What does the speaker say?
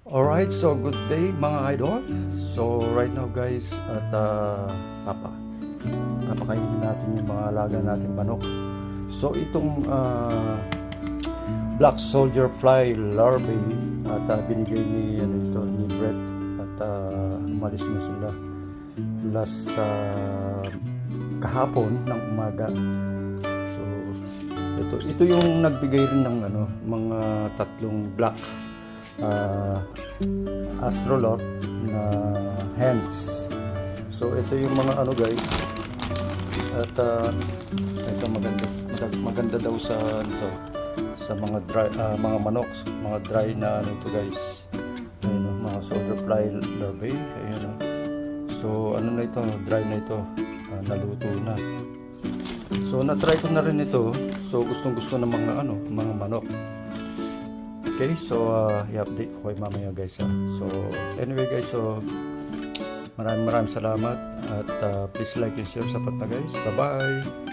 Alright, so good day mga idol. So right now guys, at papakainin natin yung mga alaga natin manok. So itong black soldier fly larvae at binigay ni Brett at umalis na sila last kahapon ng umaga. So ito yung nagbigay rin ng mga tatlong black astrolot na hens. So ito yung mga guys, at ito maganda daw sa sa mga dry mga manok, mga dry na ito guys. Ayun, mga soldier fly larvae. Ayun. So na ito, dry na ito, naluto na. So na-try ko na rin ito. So gustong-gusto ng mga mga manok. Okay, so i-update ko kayo mamaya guys. So anyway guys, so maraming salamat at please like and share, sapat na guys. Bye bye.